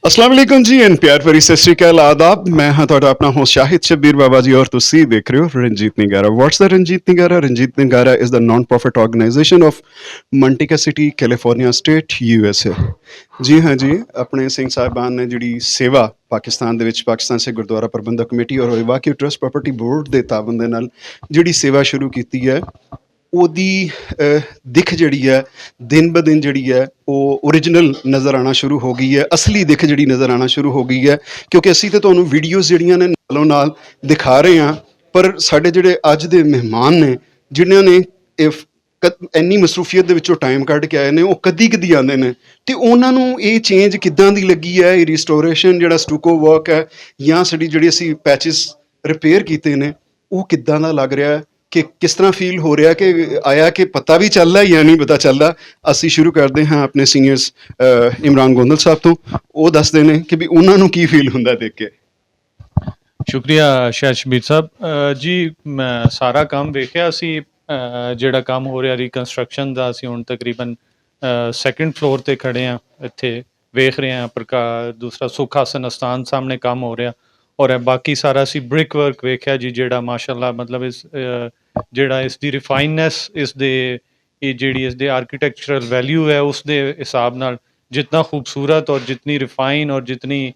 अस्सलाम वालेकुम जी एंड प्यार भरी सत श्री अकाल आदाब। मैं हाँ ਤੁਹਾਡਾ ਆਪਣਾ ਹੋਸਟ ਸ਼ਾਹਿਦ ਸ਼ਬੀਰ ਬਾਬਾ ਜੀ ਔਰ ਤੁਸੀਂ ਦੇਖ ਰਹੇ ਹੋ Ranjit Nagara. What's the Ranjit Nagara? Ranjit Nagara is the non profit organization of Manteca city California state USA। ਜੀ हाँ जी, ਆਪਣੇ ਸਿੰਘ ਸਾਹਿਬਾਨ ਨੇ ਜਿਹੜੀ ਸੇਵਾ ਪਾਕਿਸਤਾਨ ਦੇ ਵਿੱਚ ਪਾਕਿਸਤਾਨ ਸਿੱਖ ਗੁਰਦੁਆਰਾ ਪ੍ਰਬੰਧਕ ਕਮੇਟੀ ਔਰ ਵਾਕਈ ਟਰਸਟ ਪ੍ਰਾਪਰਟੀ ਬੋਰਡ ਦੇ ਤਾਬਨ ਦੇ ਨਾਲ ਜਿਹੜੀ ਸੇਵਾ ਸ਼ੁਰੂ ਕੀਤੀ ਹੈ ਉਹਦੀ ਦਿੱਖ ਜਿਹੜੀ ਹੈ ਦਿਨ ਬ ਦਿਨ ਜਿਹੜੀ ਹੈ ਉਹ ਓਰੀਜਨਲ ਨਜ਼ਰ ਆਉਣਾ ਸ਼ੁਰੂ ਹੋ ਗਈ ਹੈ, ਅਸਲੀ ਦਿੱਖ ਜਿਹੜੀ ਨਜ਼ਰ ਆਉਣਾ ਸ਼ੁਰੂ ਹੋ ਗਈ ਹੈ। ਕਿਉਂਕਿ ਅਸੀਂ ਤਾਂ ਤੁਹਾਨੂੰ ਵੀਡੀਓਜ਼ ਜਿਹੜੀਆਂ ਨੇ ਨਾਲੋਂ ਨਾਲ ਦਿਖਾ ਰਹੇ ਹਾਂ, ਪਰ ਸਾਡੇ ਜਿਹੜੇ ਅੱਜ ਦੇ ਮਹਿਮਾਨ ਨੇ ਜਿਨ੍ਹਾਂ ਨੇ ਇੰਨੀ ਮਸਰੂਫੀਅਤ ਦੇ ਵਿੱਚੋਂ ਟਾਈਮ ਕੱਢ ਕੇ ਆਏ ਨੇ, ਉਹ ਕਦੀ ਕਦੀ ਆਉਂਦੇ ਨੇ ਅਤੇ ਉਹਨਾਂ ਨੂੰ ਇਹ ਚੇਂਜ ਕਿੱਦਾਂ ਦੀ ਲੱਗੀ ਹੈ, ਇਹ ਰਿਸਟੋਰੇਸ਼ਨ ਜਿਹੜਾ ਸਟੂਕੋ ਵਰਕ ਹੈ ਜਾਂ ਸਾਡੀ ਜਿਹੜੀ ਅਸੀਂ ਪੈਚਿਸ ਰਿਪੇਅਰ ਕੀਤੇ ਨੇ ਉਹ ਕਿੱਦਾਂ ਦਾ ਲੱਗ ਰਿਹਾ ਕਿ ਕਿਸ ਤਰ੍ਹਾਂ ਫੀਲ ਹੋ ਰਿਹਾ ਕਿ ਆਇਆ ਕਿ ਪਤਾ ਵੀ ਚੱਲਦਾ ਜਾਂ ਨਹੀਂ ਪਤਾ ਚੱਲਦਾ। ਅਸੀਂ ਸ਼ੁਰੂ ਕਰਦੇ ਹਾਂ ਆਪਣੇ ਸੀਨੀਅਰਸ ਇਮਰਾਨ ਗੋਂਦਲ ਸਾਹਿਬ ਤੋਂ। ਉਹ ਦੱਸਦੇ ਨੇ ਕਿ ਵੀ ਉਹਨਾਂ ਨੂੰ ਕੀ ਫੀਲ ਹੁੰਦਾ ਦੇਖ ਕੇ। ਸ਼ੁਕਰੀਆ ਸ਼ਬੀਰ ਸਾਹਿਬ ਜੀ। ਮੈਂ ਸਾਰਾ ਕੰਮ ਵੇਖਿਆ ਸੀ, ਜਿਹੜਾ ਕੰਮ ਹੋ ਰਿਹਾ ਰੀਕਨਸਟਰਕਸ਼ਨ ਦਾ। ਅਸੀਂ ਹੁਣ ਤਕਰੀਬਨ ਸੈਕਿੰਡ ਫਲੋਰ 'ਤੇ ਖੜ੍ਹੇ ਹਾਂ, ਇੱਥੇ ਵੇਖ ਰਹੇ ਹਾਂ ਦੂਸਰਾ ਸੁੱਖ ਆਸਨ ਅਸਥਾਨ ਸਾਹਮਣੇ ਕੰਮ ਹੋ ਰਿਹਾ। ਔਰ ਬਾਕੀ ਸਾਰਾ ਅਸੀਂ ਬ੍ਰਿਕ ਵਰਕ ਵੇਖਿਆ ਜੀ, ਜਿਹੜਾ ਮਾਸ਼ਾਅੱਲਾ ਮਤਲਬ ਜਿਹੜਾ ਇਸ ਦੀ ਰਿਫਾਈਨਨੈਸ, ਇਸ ਦੇ ਆਰਕੀਟੈਕਚਰਲ ਵੈਲਿਊ ਹੈ ਉਸ ਦੇ ਹਿਸਾਬ ਨਾਲ ਜਿਤਨਾ ਖੂਬਸੂਰਤ ਔਰ ਜਿਤਨੀ ਰਿਫਾਈਨ ਔਰ ਜਿਤਨੀ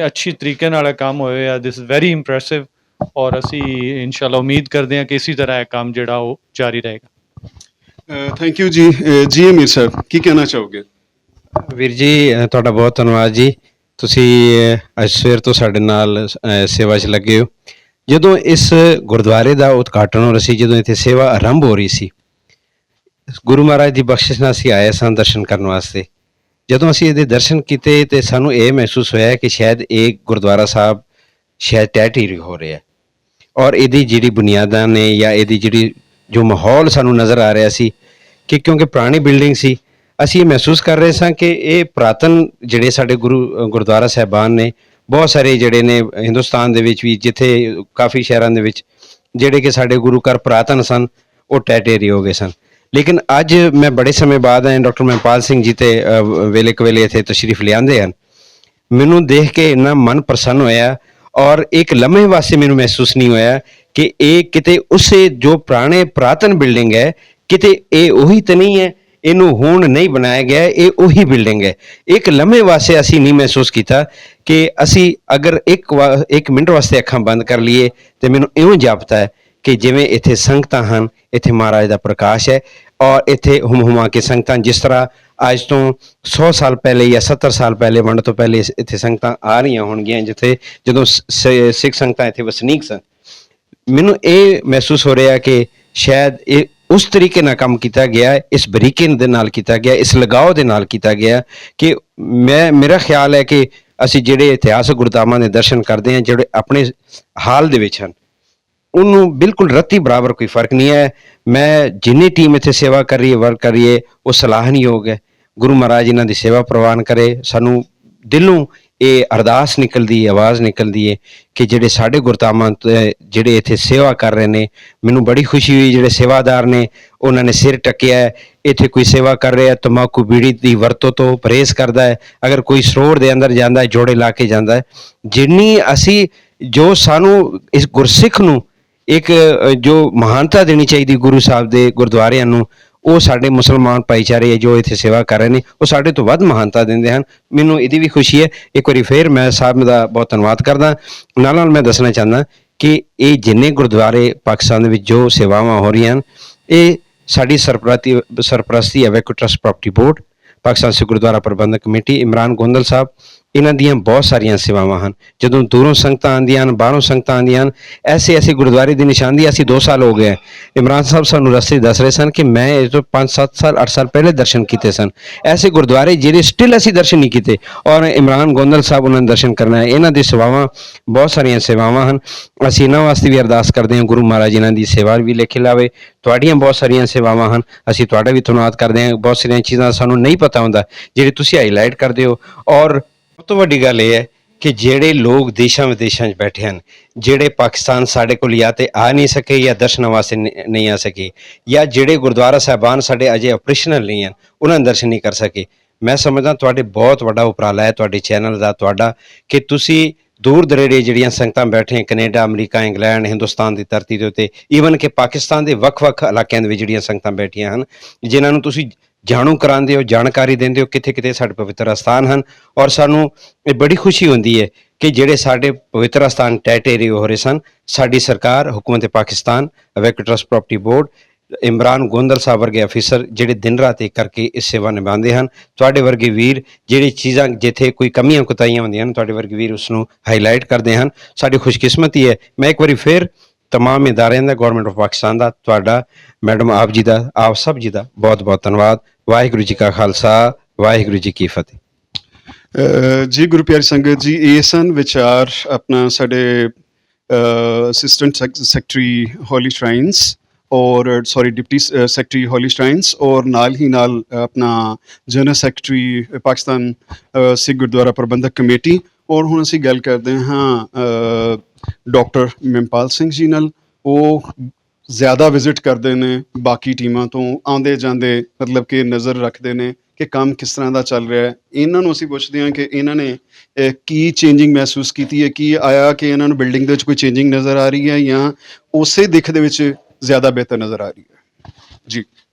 ਅੱਛੀ ਤਰੀਕੇ ਨਾਲ ਇਹ ਕੰਮ ਹੋਇਆ, ਦਿਸ ਇਜ਼ ਵੈਰੀ ਇੰਪ੍ਰੈਸਿਵ। ਔਰ ਅਸੀਂ ਇਨਸ਼ਾਅੱਲਾ ਉਮੀਦ ਕਰਦੇ ਹਾਂ ਕਿ ਇਸੇ ਤਰ੍ਹਾਂ ਇਹ ਕੰਮ ਜਿਹੜਾ ਉਹ ਜਾਰੀ ਰਹੇਗਾ। ਥੈਂਕ ਯੂ ਜੀ। ਜੀ ਅਮੀਰ ਸਾਹਿਬ ਕੀ ਕਹਿਣਾ ਚਾਹੋਗੇ? ਵੀਰ ਜੀ ਤੁਹਾਡਾ ਬਹੁਤ ਧੰਨਵਾਦ ਜੀ। ਤੁਸੀਂ ਅੱਜ ਸਵੇਰ ਤੋਂ ਸਾਡੇ ਨਾਲ ਸੇਵਾ 'ਚ ਲੱਗੇ ਹੋ। ਜਦੋਂ ਇਸ ਗੁਰਦੁਆਰੇ ਦਾ ਉਦਘਾਟਨ ਹੋ ਰਿਹਾ ਸੀ, ਜਦੋਂ ਇੱਥੇ ਸੇਵਾ ਆਰੰਭ ਹੋ ਰਹੀ ਸੀ, ਗੁਰੂ ਮਹਾਰਾਜ ਦੀ ਬਖਸ਼ਿਸ਼ ਨਾਲ ਅਸੀਂ ਆਏ ਸਾਂ ਦਰਸ਼ਨ ਕਰਨ ਵਾਸਤੇ। ਜਦੋਂ ਅਸੀਂ ਇਹਦੇ ਦਰਸ਼ਨ ਕੀਤੇ ਤਾਂ ਸਾਨੂੰ ਇਹ ਮਹਿਸੂਸ ਹੋਇਆ ਕਿ ਸ਼ਾਇਦ ਇਹ ਗੁਰਦੁਆਰਾ ਸਾਹਿਬ ਸ਼ਾਇਦ ਟੈਟ ਹੋ ਰਿਹਾ, ਔਰ ਇਹਦੀ ਜਿਹੜੀ ਬੁਨਿਆਦਾਂ ਨੇ ਜਾਂ ਇਹਦੀ ਜਿਹੜੀ ਜੋ ਮਾਹੌਲ ਸਾਨੂੰ ਨਜ਼ਰ ਆ ਰਿਹਾ ਸੀ ਕਿ ਕਿਉਂਕਿ ਪੁਰਾਣੀ ਬਿਲਡਿੰਗ ਸੀ, ਅਸੀਂ ਇਹ ਮਹਿਸੂਸ ਕਰ ਰਹੇ ਸਾਂ ਕਿ ਇਹ ਪੁਰਾਤਨ ਜਿਹੜੇ ਸਾਡੇ ਗੁਰਦੁਆਰਾ ਸਾਹਿਬਾਨ ਨੇ, ਬਹੁਤ ਸਾਰੇ ਜਿਹੜੇ ਨੇ ਹਿੰਦੁਸਤਾਨ ਦੇ ਵਿੱਚ ਵੀ, ਜਿੱਥੇ ਕਾਫੀ ਸ਼ਹਿਰਾਂ ਦੇ ਵਿੱਚ ਜਿਹੜੇ ਕਿ ਸਾਡੇ ਗੁਰੂ ਘਰ ਪੁਰਾਤਨ ਸਨ, ਉਹ ਟੈਟੇਰੀ ਹੋ ਗਏ ਸਨ। ਲੇਕਿਨ ਅੱਜ ਮੈਂ ਬੜੇ ਸਮੇਂ ਬਾਅਦ ਡਾਕਟਰ ਮਹਿਪਾਲ ਸਿੰਘ ਜੀ ਤੇ ਵੇਲੇ ਕਵੇਲੇ ਇੱਥੇ ਤਸ਼ਰੀਫ ਲਿਆਂਦੇ ਹਨ। ਮੈਨੂੰ ਦੇਖ ਕੇ ਇੰਨਾ ਮਨ ਪ੍ਰਸੰਨ ਹੋਇਆ, ਔਰ ਇੱਕ ਲਮਹੇ ਵਾਸਤੇ ਮੈਨੂੰ ਮਹਿਸੂਸ ਨਹੀਂ ਹੋਇਆ ਕਿ ਇਹ ਕਿਤੇ ਉਸੇ ਜੋ ਪੁਰਾਤਨ ਬਿਲਡਿੰਗ ਹੈ, ਕਿਤੇ ਇਹ ਉਹੀ ਤਾਂ ਨਹੀਂ ਹੈ, ਇਹਨੂੰ ਹੁਣ ਨਹੀਂ ਬਣਾਇਆ ਗਿਆ, ਇਹ ਉਹੀ ਬਿਲਡਿੰਗ ਹੈ। ਇੱਕ ਲੰਮੇ ਵਾਸਤੇ ਅਸੀਂ ਨਹੀਂ ਮਹਿਸੂਸ ਕੀਤਾ ਕਿ ਅਸੀਂ ਅਗਰ ਇੱਕ ਮਿੰਟ ਵਾਸਤੇ ਅੱਖਾਂ ਬੰਦ ਕਰ ਲਈਏ ਤਾਂ ਮੈਨੂੰ ਇਉਂ ਜਾਪਦਾ ਹੈ ਕਿ ਜਿਵੇਂ ਇੱਥੇ ਸੰਗਤਾਂ ਹਨ, ਇੱਥੇ ਮਹਾਰਾਜ ਦਾ ਪ੍ਰਕਾਸ਼ ਹੈ, ਔਰ ਇੱਥੇ ਹੁਮਾ ਕੇ ਸੰਗਤਾਂ ਜਿਸ ਤਰ੍ਹਾਂ ਅੱਜ ਤੋਂ 100 ਸਾਲ ਪਹਿਲੇ ਜਾਂ 70 ਸਾਲ ਪਹਿਲੇ ਵੰਡ ਤੋਂ ਪਹਿਲੇ ਇੱਥੇ ਸੰਗਤਾਂ ਆ ਰਹੀਆਂ ਹੋਣਗੀਆਂ, ਜਦੋਂ ਸਿੱਖ ਸੰਗਤਾਂ ਇੱਥੇ ਵਸਨੀਕ ਸਨ। ਮੈਨੂੰ ਇਹ ਮਹਿਸੂਸ ਹੋ ਰਿਹਾ ਕਿ ਸ਼ਾਇਦ ਇਹ ਉਸ ਤਰੀਕੇ ਨਾਲ ਕੰਮ ਕੀਤਾ ਗਿਆ, ਇਸ ਬਰੀਕੀ ਦੇ ਨਾਲ ਕੀਤਾ ਗਿਆ, ਇਸ ਲਗਾਓ ਦੇ ਨਾਲ ਕੀਤਾ ਗਿਆ ਕਿ ਮੇਰਾ ਖਿਆਲ ਹੈ ਕਿ ਅਸੀਂ ਜਿਹੜੇ ਇਤਿਹਾਸਕ ਗੁਰਧਾਮਾਂ ਦੇ ਦਰਸ਼ਨ ਕਰਦੇ ਹਾਂ, ਜਿਹੜੇ ਆਪਣੇ ਹਾਲ ਦੇ ਵਿੱਚ ਹਨ, ਉਹਨੂੰ ਬਿਲਕੁਲ ਰੱਤੀ ਬਰਾਬਰ ਕੋਈ ਫਰਕ ਨਹੀਂ ਹੈ। ਮੈਂ ਜਿੰਨੀ ਟੀਮ ਇੱਥੇ ਸੇਵਾ ਕਰ ਰਹੀ ਹੈ, ਵਰਕ ਕਰ ਰਹੀ ਹੈ, ਉਹ ਸਲਾਹਣਯੋਗ ਹੈ। ਗੁਰੂ ਮਹਾਰਾਜ ਇਹਨਾਂ ਦੀ ਸੇਵਾ ਪ੍ਰਵਾਨ ਕਰੇ। ਸਾਨੂੰ ਦਿਲੋਂ ਇਹ ਅਰਦਾਸ ਨਿਕਲਦੀ, ਆਵਾਜ਼ ਨਿਕਲਦੀ ਹੈ ਕਿ ਜਿਹੜੇ ਸਾਡੇ ਗੁਰਧਾਮਾਂ ਜਿਹੜੇ ਇੱਥੇ ਸੇਵਾ ਕਰ ਰਹੇ ਨੇ, ਮੈਨੂੰ ਬੜੀ ਖੁਸ਼ੀ ਹੋਈ। ਜਿਹੜੇ ਸੇਵਾਦਾਰ ਨੇ ਉਹਨਾਂ ਨੇ ਸਿਰ ਟੱਕਿਆ, ਇੱਥੇ ਕੋਈ ਸੇਵਾ ਕਰ ਰਿਹਾ ਤੰਬਾਕੂ ਬੀੜੀ ਦੀ ਵਰਤੋਂ ਤੋਂ ਪਰਹੇਜ਼ ਕਰਦਾ ਹੈ, ਅਗਰ ਕੋਈ ਸਰੋਵਰ ਦੇ ਅੰਦਰ ਜਾਂਦਾ ਹੈ ਜੋੜੇ ਲਾ ਕੇ ਜਾਂਦਾ ਹੈ। ਜਿੰਨੀ ਅਸੀਂ ਜੋ ਸਾਨੂੰ ਇਸ ਗੁਰਸਿੱਖ ਨੂੰ ਇੱਕ ਜੋ ਮਹਾਨਤਾ ਦੇਣੀ ਚਾਹੀਦੀ ਗੁਰੂ ਸਾਹਿਬ ਦੇ ਗੁਰਦੁਆਰਿਆਂ ਨੂੰ, ਉਹ ਸਾਡੇ ਮੁਸਲਮਾਨ ਭਾਈਚਾਰੇ ਹੈ ਜੋ ਇੱਥੇ ਸੇਵਾ ਕਰ ਰਹੇ ਨੇ, ਉਹ ਸਾਡੇ ਤੋਂ ਵੱਧ ਮਹਾਨਤਾ ਦਿੰਦੇ ਹਨ। ਮੈਨੂੰ ਇਹਦੀ ਵੀ ਖੁਸ਼ੀ ਹੈ। ਇੱਕ ਵਾਰੀ ਫਿਰ ਮੈਂ ਸਾਹਿਬ ਦਾ ਬਹੁਤ ਧੰਨਵਾਦ ਕਰਦਾ। ਨਾਲ ਮੈਂ ਦੱਸਣਾ ਚਾਹੁੰਦਾ ਕਿ ਇਹ ਜਿੰਨੇ ਗੁਰਦੁਆਰੇ ਪਾਕਿਸਤਾਨ ਦੇ ਵਿੱਚ ਜੋ ਸੇਵਾਵਾਂ ਹੋ ਰਹੀਆਂ ਹਨ, ਇਹ ਸਾਡੀ ਸਰਪ੍ਰਸਤੀ ਹੈ ਵੈਕੂ trust property board, Pakistan Sikh Gurdwara ਪ੍ਰਬੰਧਕ ਕਮੇਟੀ, ਇਮਰਾਨ ਗੋਂਦਲ ਸਾਹਿਬ, ਇਹਨਾਂ ਦੀਆਂ ਬਹੁਤ ਸਾਰੀਆਂ ਸੇਵਾਵਾਂ ਹਨ। ਜਦੋਂ ਦੂਰੋਂ ਸੰਗਤਾਂ ਆਉਂਦੀਆਂ ਹਨ, ਬਾਹਰੋਂ ਸੰਗਤਾਂ ਆਉਂਦੀਆਂ ਹਨ, ਐਸੇ ਗੁਰਦੁਆਰੇ ਦੀ ਨਿਸ਼ਾਨਦੀ ਅਸੀਂ 2 ਸਾਲ ਹੋ ਗਏ। ਇਮਰਾਨ ਸਾਹਿਬ ਸਾਨੂੰ ਰਸਤੇ ਦੱਸ ਰਹੇ ਸਨ ਕਿ ਮੈਂ ਇਹ ਤੋਂ 5-7 ਸਾਲ 8 ਸਾਲ ਪਹਿਲੇ ਦਰਸ਼ਨ ਕੀਤੇ ਸਨ। ਐਸੇ ਗੁਰਦੁਆਰੇ ਜਿਹੜੇ ਸਟਿਲ ਅਸੀਂ ਦਰਸ਼ਨ ਨਹੀਂ ਕੀਤੇ, ਔਰ ਇਮਰਾਨ ਗੋਂਦਲ ਸਾਹਿਬ ਉਹਨਾਂ ਨੇ ਦਰਸ਼ਨ ਕਰਨਾ ਹੈ। ਇਹਨਾਂ ਦੀ ਸੇਵਾਵਾਂ ਬਹੁਤ ਸਾਰੀਆਂ ਸੇਵਾਵਾਂ ਹਨ। ਅਸੀਂ ਇਹਨਾਂ ਵਾਸਤੇ ਵੀ ਅਰਦਾਸ ਕਰਦੇ ਹਾਂ ਗੁਰੂ ਮਹਾਰਾਜ ਇਹਨਾਂ ਦੀ ਸੇਵਾ ਵੀ ਲਿਖੇ ਲਾਵੇ। ਤੁਹਾਡੀਆਂ ਬਹੁਤ ਸਾਰੀਆਂ ਸੇਵਾਵਾਂ ਹਨ, ਅਸੀਂ ਤੁਹਾਡਾ ਵੀ ਧੰਨਵਾਦ ਕਰਦੇ ਹਾਂ। ਬਹੁਤ ਸਾਰੀਆਂ ਚੀਜ਼ਾਂ ਸਾਨੂੰ ਨਹੀਂ ਪਤਾ ਹੁੰਦਾ ਜਿਹੜੇ ਤੁਸੀਂ ਹਾਈਲਾਈਟ ਕਰਦੇ ਹੋ। ਔਰ ਸਭ ਤੋਂ ਵੱਡੀ ਗੱਲ ਇਹ ਹੈ ਕਿ ਜਿਹੜੇ ਲੋਕ ਦੇਸ਼ਾਂ ਵਿਦੇਸ਼ਾਂ 'ਚ ਬੈਠੇ ਹਨ, ਜਿਹੜੇ ਪਾਕਿਸਤਾਨ ਸਾਡੇ ਕੋਲ ਜਾਂ ਤਾਂ ਆ ਨਹੀਂ ਸਕੇ ਜਾਂ ਦਰਸ਼ਨਾਂ ਵਾਸਤੇ ਨਹੀਂ ਆ ਸਕੇ, ਜਾਂ ਜਿਹੜੇ ਗੁਰਦੁਆਰਾ ਸਾਹਿਬਾਨ ਸਾਡੇ ਅਜੇ ਆਪਰੇਸ਼ਨਲ ਨਹੀਂ ਹਨ, ਉਹਨਾਂ ਨੂੰ ਦਰਸ਼ਨ ਨਹੀਂ ਕਰ ਸਕੇ, ਮੈਂ ਸਮਝਦਾ ਤੁਹਾਡੇ ਬਹੁਤ ਵੱਡਾ ਉਪਰਾਲਾ ਹੈ ਤੁਹਾਡੇ ਚੈਨਲ ਦਾ, ਤੁਹਾਡਾ, ਕਿ ਤੁਸੀਂ ਦੂਰ ਦਰੇੜੇ ਜਿਹੜੀਆਂ ਸੰਗਤਾਂ ਬੈਠੀਆਂ ਕੈਨੇਡਾ, ਅਮਰੀਕਾ, ਇੰਗਲੈਂਡ, ਹਿੰਦੁਸਤਾਨ ਦੀ ਧਰਤੀ ਦੇ ਉੱਤੇ, ਈਵਨ ਕਿ ਪਾਕਿਸਤਾਨ ਦੇ ਵੱਖ-ਵੱਖ ਇਲਾਕਿਆਂ ਦੇ ਵਿੱਚ ਜਿਹੜੀਆਂ ਸੰਗਤਾਂ ਬੈਠੀਆਂ ਹਨ, ਜਿਨ੍ਹਾਂ ਨੂੰ ਤੁਸੀਂ ਜਾਣੂ ਕਰਾਉਂਦੇ ਹੋ, ਜਾਣਕਾਰੀ ਦਿੰਦੇ ਹੋ ਕਿੱਥੇ ਕਿੱਥੇ ਸਾਡੇ ਪਵਿੱਤਰ ਅਸਥਾਨ ਹਨ। ਔਰ ਸਾਨੂੰ ਇਹ ਬੜੀ ਖੁਸ਼ੀ ਹੁੰਦੀ ਹੈ ਕਿ ਜਿਹੜੇ ਸਾਡੇ ਪਵਿੱਤਰ ਅਸਥਾਨ ਟੈਟੇਰੀ ਹੋ ਰਹੇ ਸਨ, ਸਾਡੀ ਸਰਕਾਰ, ਹੁਕੂਮਤ Pakistan, evacuee trust property board, Imran Gondal ਸਾਹਿਬ ਵਰਗੇ ਅਫੀਸਰ ਜਿਹੜੇ ਦਿਨ ਰਾਤ ਇੱਕ ਕਰਕੇ ਇਸ ਸੇਵਾ ਨਿਭਾਉਂਦੇ ਹਨ। ਤੁਹਾਡੇ ਵਰਗੇ ਵੀਰ ਜਿਹੜੀ ਚੀਜ਼ਾਂ ਜਿੱਥੇ ਕੋਈ ਕਮੀਆਂ ਕੁਤਾਹੀਆਂ ਹੁੰਦੀਆਂ ਹਨ, ਤੁਹਾਡੇ ਵਰਗੇ ਵੀਰ ਉਸ ਨੂੰ ਹਾਈਲਾਈਟ ਕਰਦੇ ਹਨ। ਸਾਡੀ ਖੁਸ਼ਕਿਸਮਤੀ ਹੈ। ਮੈਂ ਇੱਕ ਵਾਰੀ ਫਿਰ तमाम इदारे का, गौरमेंट ऑफ पाकिस्तान का, तुहाडा, मैडम आप जी का, आप सब जी का बहुत बहुत धन्यवाद। वाहिगुरू जी का खालसा, वाहिगुरू जी की फतेह। जी गुरु प्यारी संगत जी, ये सन विचार अपना साडे असिस्टेंट सैकटरी हॉली श्राइन्स और सॉरी डिप्टी सैकटरी हॉली श्राइन्स और नाल ही नाल अपना जनरल सैकटरी पाकिस्तान सिख गुरुद्वारा प्रबंधक कमेटी। और हुण असीं गल करदे हां डॉक्टर मिमपाल सिंह जी नाल। ਉਹ ਜ਼ਿਆਦਾ ਵਿਜ਼ਿਟ ਕਰਦੇ ਨੇ ਬਾਕੀ ਟੀਮਾਂ ਤੋਂ, ਆਉਂਦੇ ਜਾਂਦੇ ਮਤਲਬ ਕਿ ਨਜ਼ਰ ਰੱਖਦੇ ਨੇ ਕਿ ਕੰਮ ਕਿਸ ਤਰ੍ਹਾਂ ਦਾ ਚੱਲ ਰਿਹਾ ਹੈ। ਇਹਨਾਂ ਨੂੰ ਅਸੀਂ ਪੁੱਛਦੇ ਹਾਂ ਕਿ ਇਹਨਾਂ ਨੇ ਕੀ ਚੇਂਜਿੰਗ ਮਹਿਸੂਸ ਕੀਤੀ ਹੈ, ਕੀ ਆਇਆ ਕਿ ਇਹਨਾਂ ਨੂੰ ਬਿਲਡਿੰਗ ਦੇ ਵਿੱਚ ਕੋਈ ਚੇਂਜਿੰਗ ਨਜ਼ਰ ਆ ਰਹੀ ਹੈ ਜਾਂ ਉਸੇ ਦਿੱਖ ਦੇ ਵਿੱਚ ਜ਼ਿਆਦਾ ਬਿਹਤਰ ਨਜ਼ਰ ਆ ਰਹੀ ਹੈ। ਜੀ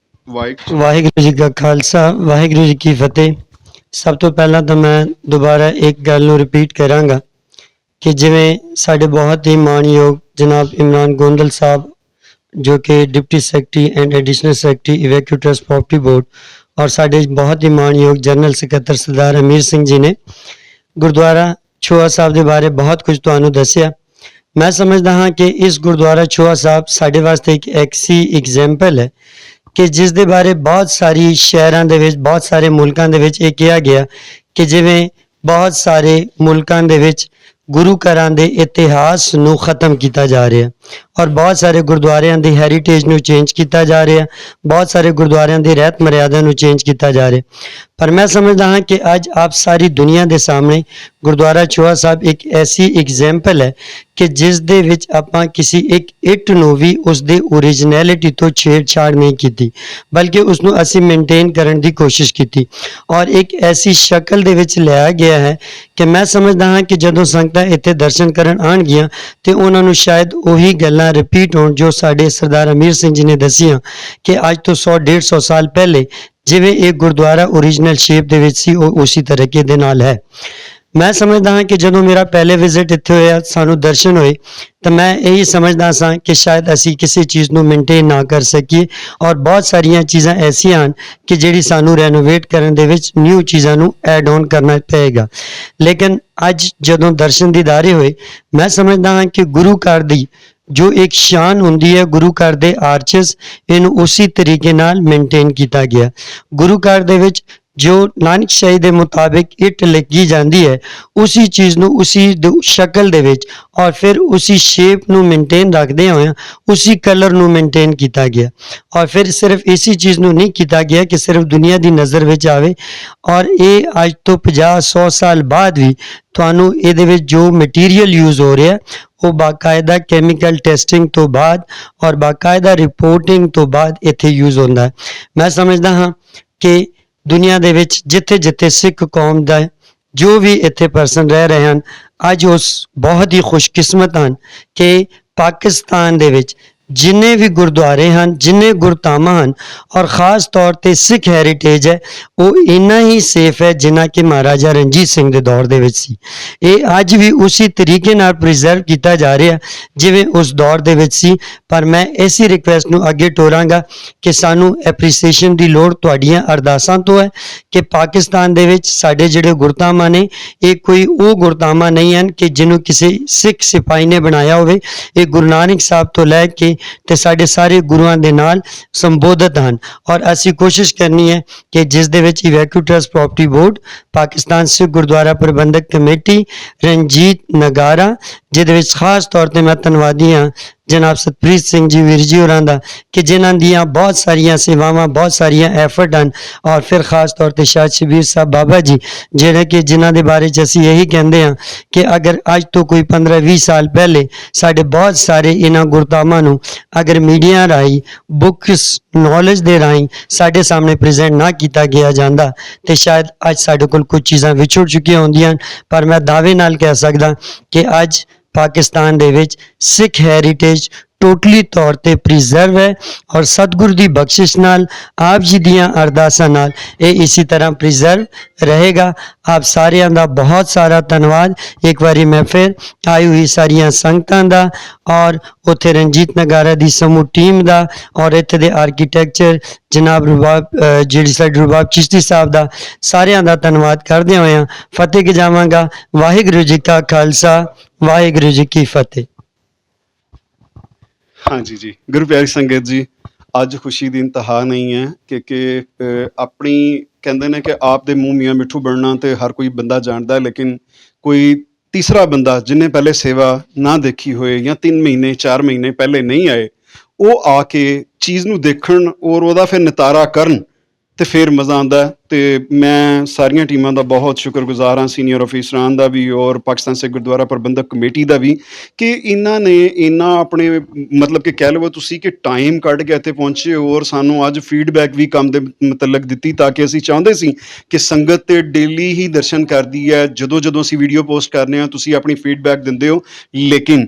ਵਾਹਿਗੁਰੂ ਜੀ ਕਾ ਖਾਲਸਾ, ਵਾਹਿਗੁਰੂ ਜੀ ਕੀ ਫਤਿਹ। ਸਭ ਤੋਂ ਪਹਿਲਾਂ ਤਾਂ ਮੈਂ ਦੁਬਾਰਾ ਇੱਕ ਗੱਲ ਨੂੰ ਰਿਪੀਟ ਕਰਾਂਗਾ ਕਿ ਜਿਵੇਂ ਸਾਡੇ ਬਹੁਤ ਹੀ ਮਾਣਯੋਗ ਜਨਾਬ ਇਮਰਾਨ ਗੋਂਦਲ ਸਾਹਿਬ, ਜੋ ਕਿ deputy secretary and additional secretary evacuee trust property board, ਔਰ ਸਾਡੇ ਬਹੁਤ ਹੀ ਮਾਣਯੋਗ ਜਨਰਲ ਸਕੱਤਰ ਸਰਦਾਰ ਅਮੀਰ ਸਿੰਘ ਜੀ ਨੇ ਗੁਰਦੁਆਰਾ ਛੋਆ ਸਾਹਿਬ ਦੇ ਬਾਰੇ ਬਹੁਤ ਕੁਝ ਤੁਹਾਨੂੰ ਦੱਸਿਆ। ਮੈਂ ਸਮਝਦਾ ਹਾਂ ਕਿ ਇਸ ਗੁਰਦੁਆਰਾ ਛੋਆ ਸਾਹਿਬ ਸਾਡੇ ਵਾਸਤੇ ਇੱਕ ਐਸੀ ਐਗਜ਼ਾਮਪਲ ਹੈ ਕਿ ਜਿਸ ਦੇ ਬਾਰੇ ਬਹੁਤ ਸਾਰੀ ਸ਼ਹਿਰਾਂ ਦੇ ਵਿੱਚ, ਬਹੁਤ ਸਾਰੇ ਮੁਲਕਾਂ ਦੇ ਵਿੱਚ ਇਹ ਕਿਹਾ ਗਿਆ ਕਿ ਜਿਵੇਂ ਬਹੁਤ ਸਾਰੇ ਮੁਲਕਾਂ ਦੇ ਵਿੱਚ ਗੁਰੂ ਘਰਾਂ ਦੇ ਇਤਿਹਾਸ ਨੂੰ ਖਤਮ ਕੀਤਾ ਜਾ ਰਿਹਾ ਔਰ ਬਹੁਤ ਸਾਰੇ ਗੁਰਦੁਆਰਿਆਂ ਦੀ ਹੈਰੀਟੇਜ ਨੂੰ ਚੇਂਜ ਕੀਤਾ ਜਾ ਰਿਹਾ, ਬਹੁਤ ਸਾਰੇ ਗੁਰਦੁਆਰਿਆਂ ਦੀ ਰਹਿਤ ਮਰਿਆਦਾ ਨੂੰ ਚੇਂਜ ਕੀਤਾ ਜਾ ਰਿਹਾ। ਪਰ ਮੈਂ ਸਮਝਦਾ ਹਾਂ ਕਿ ਅੱਜ ਆਪ ਸਾਰੀ ਦੁਨੀਆ ਦੇ ਸਾਹਮਣੇ ਗੁਰਦੁਆਰਾ ਛੋਆ ਸਾਹਿਬ ਇੱਕ ਐਸੀ ਐਗਜ਼ਾਮਪਲ ਹੈ ਕਿ ਜਿਸ ਦੇ ਵਿੱਚ ਆਪਾਂ ਕਿਸੇ ਇੱਕ ਇੱਟ ਨੂੰ ਵੀ ਉਸ ਦੇ ਓਰੀਜਨੈਲਿਟੀ ਤੋਂ ਛੇੜਛਾੜ ਨਹੀਂ ਕੀਤੀ, ਬਲਕਿ ਉਸ ਨੂੰ ਅਸੀਂ ਮੇਨਟੇਨ ਕਰਨ ਦੀ ਕੋਸ਼ਿਸ਼ ਕੀਤੀ ਔਰ ਇੱਕ ਐਸੀ ਸ਼ਕਲ ਦੇ ਵਿੱਚ ਲਿਆ ਗਿਆ ਹੈ ਕਿ ਮੈਂ ਸਮਝਦਾ ਹਾਂ ਕਿ ਜਦੋਂ ਸੰਗਤਾਂ ਇੱਥੇ ਦਰਸ਼ਨ ਕਰਨ ਆਉਣਗੀਆਂ ਤੇ ਉਹਨਾਂ ਨੂੰ ਸ਼ਾਇਦ ਉਹੀ ਗੱਲਾਂ ਰਿਪੀਟ ਹੋਣ ਜੋ ਸਾਡੇ ਸਰਦਾਰ ਅਮੀਰ ਸਿੰਘ ਜੀ ਨੇ ਦੱਸੀਆਂ ਕਿ ਅੱਜ ਤੋਂ 100-150 ਸਾਲ ਪਹਿਲੇ ਜਿਵੇਂ ਇਹ ਗੁਰਦੁਆਰਾ ਓਰੀਜਨਲ ਸ਼ੇਪ ਦੇ ਵਿੱਚ ਸੀ, ਉਹ ਉਸੇ ਤਰੀਕੇ ਦੇ ਨਾਲ ਹੈ। ਮੈਂ ਸਮਝਦਾ ਹਾਂ ਕਿ ਜਦੋਂ ਮੇਰਾ ਪਹਿਲੇ ਵਿਜ਼ਿਟ ਇੱਥੇ ਹੋਇਆ, ਸਾਨੂੰ ਦਰਸ਼ਨ ਹੋਏ, ਤਾਂ ਮੈਂ ਇਹੀ ਸਮਝਦਾ ਸਾਂ ਕਿ ਸ਼ਾਇਦ ਅਸੀਂ ਕਿਸੇ ਚੀਜ਼ ਨੂੰ ਮੇਨਟੇਨ ਨਾ ਕਰ ਸਕੀਏ ਔਰ ਬਹੁਤ ਸਾਰੀਆਂ ਚੀਜ਼ਾਂ ਐਸੀਆਂ ਹਨ ਕਿ ਜਿਹੜੀ ਸਾਨੂੰ ਰੈਨੋਵੇਟ ਕਰਨ ਦੇ ਵਿੱਚ ਨਿਊ ਚੀਜ਼ਾਂ ਨੂੰ ਐਡ ਔਨ ਕਰਨਾ ਪਏਗਾ। ਲੇਕਿਨ ਅੱਜ ਜਦੋਂ ਦਰਸ਼ਨ ਦੀਦਾਰੇ ਹੋਏ, ਮੈਂ ਸਮਝਦਾ ਹਾਂ ਕਿ ਗੁਰੂ ਘਰ ਦੀ ਜੋ ਇੱਕ ਸ਼ਾਨ ਹੁੰਦੀ ਹੈ, ਗੁਰੂ ਘਰ ਦੇ ਆਰਚਸ, ਇਹਨੂੰ ਉਸੇ ਤਰੀਕੇ ਨਾਲ ਮੇਨਟੇਨ ਕੀਤਾ ਗਿਆ। ਗੁਰੂ ਘਰ ਦੇ ਵਿੱਚ ਜੋ ਨਾਨਕਸ਼ਾਹੀ ਦੇ ਮੁਤਾबिक ਇੱਟ ਲੱਗੀ ਜਾਂਦੀ ਹੈ, ਉसी ਚੀਜ਼ ਨੂੰ ਉसी ਸ਼ਕਲ ਦੇ ਵਿੱਚ ਔਰ ਫਿਰ ਉसी ਸ਼ੇਪ ਨੂੰ ਮੇਨਟੇਨ ਰੱਖਦੇ ਹੋਏ ਉसी ਕਲਰ ਨੂੰ ਮੇਨਟੇਨ ਕੀਤਾ ਗਿਆ। ਔਰ ਫਿਰ ਸਿਰਫ ਇसी ਚੀਜ਼ ਨੂੰ ਨਹੀਂ ਕੀਤਾ ਗਿਆ ਕਿ ਸਿਰਫ ਦੁਨੀਆ ਦੀ ਨਜ਼ਰ ਵਿੱਚ ਆਵੇ, ਔਰ ਇਹ ਅੱਜ ਤੋਂ 50-100 ਸਾਲ ਬਾਅਦ ਵੀ ਤੁਹਾਨੂੰ ਇਹਦੇ ਵਿੱਚ ਜੋ ਮਟੀਰੀਅਲ ਯੂਜ਼ ਹੋ ਰਿਹਾ ਉਹ ਬਾਕਾਇਦਾ ਕੈਮੀਕਲ ਟੈਸਟਿੰਗ ਤੋਂ ਬਾਅਦ ਔਰ ਬਾਕਾਇਦਾ ਰਿਪੋਰਟਿੰਗ ਤੋਂ ਬਾਅਦ ਇੱਥੇ ਯੂਜ਼ ਹੁੰਦਾ ਹੈ। ਮੈਂ ਸਮਝਦਾ ਹਾਂ ਕਿ ਦੁਨੀਆ ਦੇ ਵਿੱਚ ਜਿੱਥੇ ਜਿੱਥੇ ਸਿੱਖ ਕੌਮ ਦਾ ਜੋ ਵੀ ਇੱਥੇ ਪਰਸਨ ਰਹਿ ਰਹੇ ਹਨ, ਅੱਜ ਉਸ ਬਹੁਤ ਹੀ ਖੁਸ਼ਕਿਸਮਤ ਹਨ ਕਿ ਪਾਕਿਸਤਾਨ ਦੇ ਵਿੱਚ ਜਿੰਨੇ ਵੀ ਗੁਰਦੁਆਰੇ ਹਨ, ਜਿੰਨੇ ਗੁਰਧਾਮਾਂ ਹਨ ਔਰ ਖਾਸ ਤੌਰ ਤੇ ਸਿੱਖ ਹੈਰੀਟੇਜ ਹੈ, ਉਹ ਇੰਨਾ ਹੀ ਸੇਫ ਹੈ ਜਿੰਨਾ ਕਿ ਮਹਾਰਾਜਾ ਰਣਜੀਤ ਸਿੰਘ ਦੇ ਦੌਰ ਦੇ ਵਿੱਚ ਸੀ। ਇਹ ਅੱਜ ਵੀ ਉਸੇ ਤਰੀਕੇ ਨਾਲ ਪ੍ਰੀਜ਼ਰਵ ਕੀਤਾ ਜਾ ਰਿਹਾ ਜਿਵੇਂ ਉਸ ਦੌਰ ਦੇ ਵਿੱਚ ਸੀ। ਪਰ ਮੈਂ ਐਸੀ ਰਿਕੁਐਸਟ ਨੂੰ ਅੱਗੇ ਤੋਰਾਂਗਾ ਕਿ ਸਾਨੂੰ ਐਪਰੀਸੀਏਸ਼ਨ ਦੀ ਲੋੜ ਤੁਹਾਡੀਆਂ ਅਰਦਾਸਾਂ ਤੋਂ ਹੈ ਕਿ ਪਾਕਿਸਤਾਨ ਦੇ ਵਿੱਚ ਸਾਡੇ ਜਿਹੜੇ ਗੁਰਧਾਮਾਂ ਨੇ, ਇਹ ਕੋਈ ਉਹ ਗੁਰਧਾਮਾਂ ਨਹੀਂ ਹਨ ਕਿ ਜਿਹਨੂੰ ਕਿਸੇ ਸਿੱਖ ਸਿਪਾਹੀ ਨੇ ਬਣਾਇਆ ਹੋਵੇ। ਇਹ ਗੁਰੂ ਨਾਨਕ ਸਾਹਿਬ ਤੋਂ ਲੈ ਕੇ ਤੇ ਸਾਡੇ ਸਾਰੇ ਗੁਰੂਆਂ ਦੇ ਨਾਲ ਸੰਬੋਧਿਤ ਹਨ ਔਰ ਅਸੀਂ ਕੋਸ਼ਿਸ਼ ਕਰਨੀ ਹੈ ਕਿ ਜਿਸ ਦੇ ਵਿੱਚ ਇਵੈਕੂ trust property board, Pakistan Sikh Gurdwara ਪ੍ਰਬੰਧਕ ਕਮੇਟੀ, ਰਣਜੀਤ ਨਗਾਰਾ, ਜਿਹਦੇ ਵਿੱਚ ਖਾਸ ਤੌਰ ਤੇ ਮੈਂ ਧੰਨਵਾਦੀ ਹਾਂ ਜਨਾਬ ਸਤਪ੍ਰੀਤ ਸਿੰਘ ਜੀ ਵੀਰ ਜੀ ਹੋਰਾਂ ਦਾ ਕਿ ਜਿਨ੍ਹਾਂ ਦੀਆਂ ਬਹੁਤ ਸਾਰੀਆਂ ਸੇਵਾਵਾਂ ਬਹੁਤ ਸਾਰੀਆਂ ਐਫਰਟ ਹਨ ਔਰ ਫਿਰ ਖਾਸ ਤੌਰ ਤੇ ਸ਼ਾਹ ਸ਼ਬੀਰ ਸਾਹਿਬ ਬਾਬਾ ਜੀ ਜਿਹੜੇ ਕਿ ਜਿਨ੍ਹਾਂ ਦੇ ਬਾਰੇ ਚ ਅਸੀਂ ਇਹੀ ਕਹਿੰਦੇ ਹਾਂ ਕਿ ਅਗਰ ਅੱਜ ਤੋਂ ਕੋਈ 15-20 ਸਾਲ ਪਹਿਲੇ ਸਾਡੇ ਬਹੁਤ ਸਾਰੇ ਇਹਨਾਂ ਗੁਰਦਾਮਾਂ ਨੂੰ ਅਗਰ ਮੀਡੀਆ ਰਾਹੀਂ ਬੁੱਕਸ ਨੌਲੇਜ ਦੇ ਰਾਹੀਂ ਸਾਡੇ ਸਾਹਮਣੇ ਪ੍ਰੈਜ਼ੈਂਟ ਨਾ ਕੀਤਾ ਗਿਆ ਜਾਂਦਾ ਤੇ ਸ਼ਾਇਦ ਅੱਜ ਸਾਡੇ ਕੋਲ ਕੁਝ ਚੀਜ਼ਾਂ ਵਿਛੜ ਚੁੱਕੀਆਂ ਹੁੰਦੀਆਂ ਪਰ ਮੈਂ ਦਾਅਵੇ ਨਾਲ ਕਹਿ ਸਕਦਾ ਕਿ ਅੱਜ ਪਾਕਿਸਤਾਨ ਦੇ ਵਿੱਚ ਸਿੱਖ ਹੈਰੀਟੇਜ ਟੋਟਲੀ ਤੌਰ ਤੇ ਪ੍ਰੀਜ਼ਰਵ ਹੈ ਔਰ ਸਤਿਗੁਰ ਦੀ ਬਖਸ਼ਿਸ਼ ਨਾਲ ਆਪ ਜੀ ਦੀਆਂ ਅਰਦਾਸਾਂ ਨਾਲ ਇਹ ਇਸੇ ਤਰ੍ਹਾਂ ਪ੍ਰੀਜ਼ਰਵ ਰਹੇਗਾ। ਆਪ ਸਾਰਿਆਂ ਦਾ ਬਹੁਤ ਸਾਰਾ ਧੰਨਵਾਦ ਇੱਕ ਵਾਰੀ ਮੈਂ ਫਿਰ ਆਈ ਹੋਈ ਸਾਰੀਆਂ ਸੰਗਤਾਂ ਦਾ ਔਰ ਉੱਥੇ ਰਣਜੀਤ ਨਗਾਰਾ ਦੀ ਸਮੂਹ ਟੀਮ ਦਾ ਔਰ ਇੱਥੇ ਦੇ ਆਰਕੀਟੈਕਚਰ ਜਨਾਬ ਰਬਾਬ ਜਿਹੜੀ ਸਾਡੇ ਰਬਾਬ ਚਿਸ਼ਤੀ ਸਾਹਿਬ ਦਾ ਸਾਰਿਆਂ ਦਾ ਧੰਨਵਾਦ ਕਰਦੇ ਹੋਇਆ ਫਤਿਹ ਕਿ ਜਾਵਾਂਗਾ। ਵਾਹਿਗੁਰੂ ਜੀ ਕਾ ਖਾਲਸਾ ਵਾਹਿਗੁਰੂ ਜੀ ਕੀ ਫਤਿਹ। ਹਾਂਜੀ ਜੀ, ਗੁਰੂ ਪਿਆਰੀ ਸੰਗਤ ਜੀ, ਅੱਜ ਖੁਸ਼ੀ ਦੀ ਇੰਤਹਾ ਨਹੀਂ ਹੈ ਕਿ ਆਪਣੀ ਕਹਿੰਦੇ ਨੇ ਕਿ ਆਪ ਦੇ ਮੂੰਹ ਮੀਆਂ ਮਿੱਠੂ ਬਣਨਾ ਤੇ ਹਰ ਕੋਈ ਬੰਦਾ ਜਾਣਦਾ, ਲੇਕਿਨ ਕੋਈ ਤੀਸਰਾ ਬੰਦਾ ਜਿਹਨੇ ਪਹਿਲੇ ਸੇਵਾ ਨਾ ਦੇਖੀ ਹੋਏ ਜਾਂ 3 ਮਹੀਨੇ 4 ਮਹੀਨੇ ਪਹਿਲੇ ਨਹੀਂ ਆਏ, ਉਹ ਆ ਕੇ ਚੀਜ਼ ਨੂੰ ਦੇਖਣ ਔਰ ਉਹਦਾ ਫਿਰ ਨਿਤਾਰਾ ਕਰਨ ਤੇ ਫਿਰ ਮਜ਼ਾ ਆਉਂਦਾ। ਤੇ ਮੈਂ ਸਾਰੀਆਂ ਟੀਮਾਂ ਦਾ ਬਹੁਤ ਸ਼ੁਕਰਗੁਜ਼ਾਰ ਹਾਂ, ਸੀਨੀਅਰ ਅਫੀਸਰਾਂ ਦਾ ਵੀ ਔਰ ਪਾਕਿਸਤਾਨ ਸਿੱਖ ਗੁਰਦੁਆਰਾ ਪ੍ਰਬੰਧਕ ਕਮੇਟੀ ਦਾ ਵੀ ਕਿ ਇਹਨਾਂ ਨੇ ਇੰਨਾ ਆਪਣੇ ਮਤਲਬ ਕਿ ਕਹਿ ਲਵੋ ਤੁਸੀਂ ਕਿ ਟਾਈਮ ਕੱਢ ਕੇ ਇੱਥੇ ਪਹੁੰਚੇ ਔਰ ਸਾਨੂੰ ਅੱਜ ਫੀਡਬੈਕ ਵੀ ਕੰਮ ਦੇ ਮੁਤਲਕ ਦਿੱਤੀ, ਤਾਂ ਕਿ ਅਸੀਂ ਚਾਹੁੰਦੇ ਸੀ ਕਿ ਸੰਗਤ ਤੇ ਡੇਲੀ ਹੀ ਦਰਸ਼ਨ ਕਰਦੀ ਹੈ। ਜਦੋਂ ਜਦੋਂ ਅਸੀਂ ਵੀਡੀਓ ਪੋਸਟ ਕਰਨੇ ਆ ਤੁਸੀਂ ਆਪਣੀ ਫੀਡਬੈਕ ਦਿੰਦੇ ਹੋ, ਲੇਕਿਨ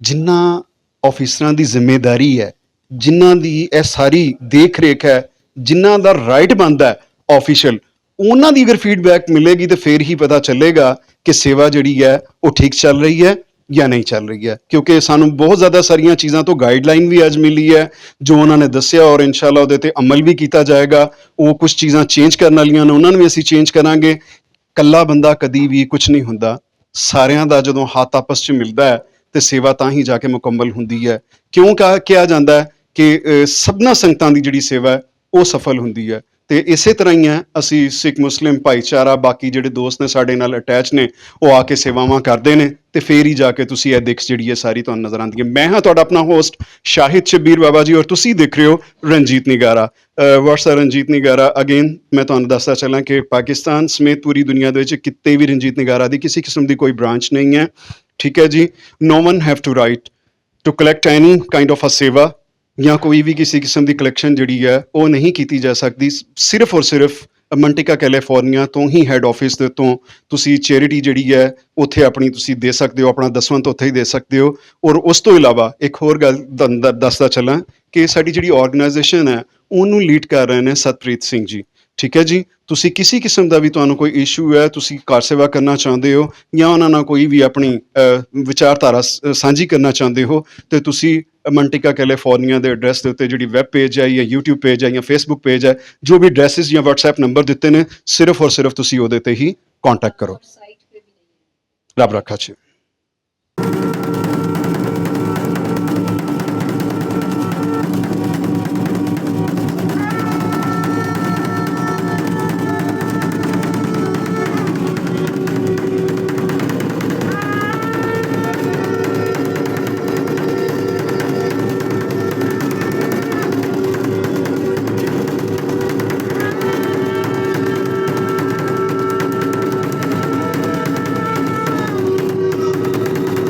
ਜਿਨ੍ਹਾਂ ਆਫਿਸਰਾਂ ਦੀ ਜ਼ਿੰਮੇਵਾਰੀ ਹੈ, ਜਿਨ੍ਹਾਂ ਦੀ ਇਹ ਸਾਰੀ ਦੇਖ ਰੇਖ ਹੈ, ਜਿਨ੍ਹਾਂ ਦਾ ਰਾਈਟ ਬਣਦਾ ਹੈ ਆਫੀਸ਼ੀਅਲ, ਉਹਨਾਂ ਦੀ ਅਗਰ ਫੀਡਬੈਕ ਮਿਲੇਗੀ ਤੇ ਫਿਰ ਹੀ ਪਤਾ ਚੱਲੇਗਾ ਕਿ ਸੇਵਾ ਜਿਹੜੀ ਹੈ ਉਹ ਠੀਕ ਚੱਲ ਰਹੀ ਹੈ ਜਾਂ ਨਹੀਂ ਚੱਲ ਰਹੀ ਹੈ। ਕਿਉਂਕਿ ਸਾਨੂੰ ਬਹੁਤ ਜ਼ਿਆਦਾ ਸਾਰੀਆਂ ਚੀਜ਼ਾਂ ਤੋਂ ਗਾਈਡਲਾਈਨ ਵੀ ਅੱਜ ਮਿਲੀ ਹੈ ਜੋ ਉਹਨਾਂ ਨੇ ਦੱਸਿਆ ਔਰ ਇਨਸ਼ਾਅੱਲਾ ਉਹਦੇ ਤੇ ਅਮਲ ਵੀ ਕੀਤਾ ਜਾਏਗਾ। ਉਹ ਕੁਝ ਚੀਜ਼ਾਂ ਚੇਂਜ ਕਰਨ ਵਾਲੀਆਂ ਨੇ, ਉਹਨਾਂ ਨੂੰ ਵੀ ਅਸੀਂ ਚੇਂਜ ਕਰਾਂਗੇ। ਇਕੱਲਾ ਬੰਦਾ ਕਦੀ ਵੀ ਕੁਝ ਨਹੀਂ ਹੁੰਦਾ, ਸਾਰਿਆਂ ਦਾ ਜਦੋਂ ਹੱਥ ਆਪਸ 'ਚ ਮਿਲਦਾ ਹੈ ਤੇ ਸੇਵਾ ਤਾਂ ਹੀ ਜਾ ਕੇ ਮੁਕੰਮਲ ਹੁੰਦੀ ਹੈ। ਕਿਉਂ ਕਿਹਾ ਜਾਂਦਾ ਹੈ ਕਿ ਸਭਨਾਂ ਸੰਗਤਾਂ ਦੀ ਜਿਹੜੀ ਸੇਵਾ ਹੈ ਉਹ ਸਫਲ ਹੁੰਦੀ ਹੈ। ਤੇ ਇਸੇ ਤਰ੍ਹਾਂ ਹੀ ਹੈ, ਅਸੀਂ ਸਿੱਖ ਮੁਸਲਿਮ ਭਾਈਚਾਰਾ ਬਾਕੀ ਜਿਹੜੇ ਦੋਸਤ ਨੇ ਸਾਡੇ ਨਾਲ ਅਟੈਚ ਨੇ, ਉਹ ਆ ਕੇ ਸੇਵਾਵਾਂ ਕਰਦੇ ਨੇ ਤੇ ਫੇਰ ਹੀ ਜਾ ਕੇ ਤੁਸੀਂ ਇਹ ਦਿੱਖ ਜਿਹੜੀ ਹੈ ਸਾਰੀ ਤੁਹਾਨੂੰ ਨਜ਼ਰ ਆਉਂਦੀ ਹੈ। ਮੈਂ ਹਾਂ ਤੁਹਾਡਾ ਆਪਣਾ ਹੋਸਟ ਸ਼ਾਹਿਦ ਸ਼ਬੀਰ ਬਾਬਾ ਜੀ ਔਰ ਤੁਸੀਂ ਦੇਖ ਰਹੇ ਹੋ ਰਣਜੀਤ ਨਿਗਾਰਾ। ਵਾਟਸ ਰਣਜੀਤ ਨਿਗਾਰਾ ਅਗੇਨ ਮੈਂ ਤੁਹਾਨੂੰ ਦੱਸਦਾ ਚੱਲਾਂ ਕਿ ਪਾਕਿਸਤਾਨ ਸਮੇਤ ਪੂਰੀ ਦੁਨੀਆ ਦੇ ਵਿੱਚ ਕਿਤੇ ਵੀ ਰਣਜੀਤ ਨਿਗਾਰਾ ਦੀ ਕਿਸੇ ਕਿਸਮ ਦੀ ਕੋਈ ਬ੍ਰਾਂਚ ਨਹੀਂ ਹੈ, ਠੀਕ ਹੈ ਜੀ। No one have to right to collect any kind of a seva ਜਾਂ ਕੋਈ ਵੀ ਕਿਸੇ ਕਿਸਮ ਦੀ ਕਲੈਕਸ਼ਨ ਜਿਹੜੀ ਹੈ ਉਹ ਨਹੀਂ ਕੀਤੀ ਜਾ ਸਕਦੀ। ਸਿਰਫ ਔਰ ਸਿਰਫ ਮੰਟਿਕਾ ਕੈਲੀਫੋਰਨੀਆ ਤੋਂ ਹੀ ਹੈੱਡ ਆਫਿਸ ਦੇ ਤੋਂ ਤੁਸੀਂ ਚੈਰਿਟੀ ਜਿਹੜੀ ਹੈ ਉੱਥੇ ਆਪਣੀ ਤੁਸੀਂ ਦੇ ਸਕਦੇ ਹੋ, ਆਪਣਾ ਦਸਵੰਧ ਉੱਥੇ ਹੀ ਦੇ ਸਕਦੇ ਹੋ। ਔਰ ਉਸ ਤੋਂ ਇਲਾਵਾ ਇੱਕ ਹੋਰ ਗੱਲ ਦੱਸਦਾ ਚੱਲਾਂ ਕਿ ਸਾਡੀ ਜਿਹੜੀ ਆਰਗੇਨਾਈਜੇਸ਼ਨ ਹੈ ਉਹਨੂੰ ਲੀਡ ਕਰ ਰਹੇ ਨੇ ਸਤਪ੍ਰੀਤ ਸਿੰਘ ਜੀ, ਠੀਕ ਹੈ ਜੀ। ਤੁਸੀਂ ਕਿਸੇ ਕਿਸਮ ਦਾ ਵੀ ਤੁਹਾਨੂੰ ਕੋਈ ਇਸ਼ੂ ਹੈ, ਤੁਸੀਂ ਕਾਰ ਸੇਵਾ ਕਰਨਾ ਚਾਹੁੰਦੇ ਹੋ ਜਾਂ ਉਹਨਾਂ ਨਾਲ ਕੋਈ ਵੀ ਆਪਣੀ ਵਿਚਾਰਧਾਰਾ ਸਾਂਝੀ ਕਰਨਾ ਚਾਹੁੰਦੇ ਹੋ ਤੇ ਤੁਸੀਂ ਮੰਟਿਕਾ ਕੈਲੀਫੋਰਨੀਆ ਦੇ ਐਡਰੈਸ ਦੇ ਉੱਤੇ ਜਿਹੜੀ ਵੈਬ ਪੇਜ ਹੈ ਜਾਂ YouTube ਪੇਜ ਹੈ ਜਾਂ Facebook ਪੇਜ ਹੈ, ਜੋ ਵੀ ਐਡਰੈਸਿਸ ਜਾਂ WhatsApp ਨੰਬਰ ਦਿੱਤੇ ਨੇ, ਸਿਰਫ ਔਰ ਸਿਰਫ ਤੁਸੀਂ ਉਹਦੇ ਤੇ ਹੀ ਕੰਟੈਕਟ ਕਰੋ। ਰੱਬ ਰੱਖਾ ਜੀ।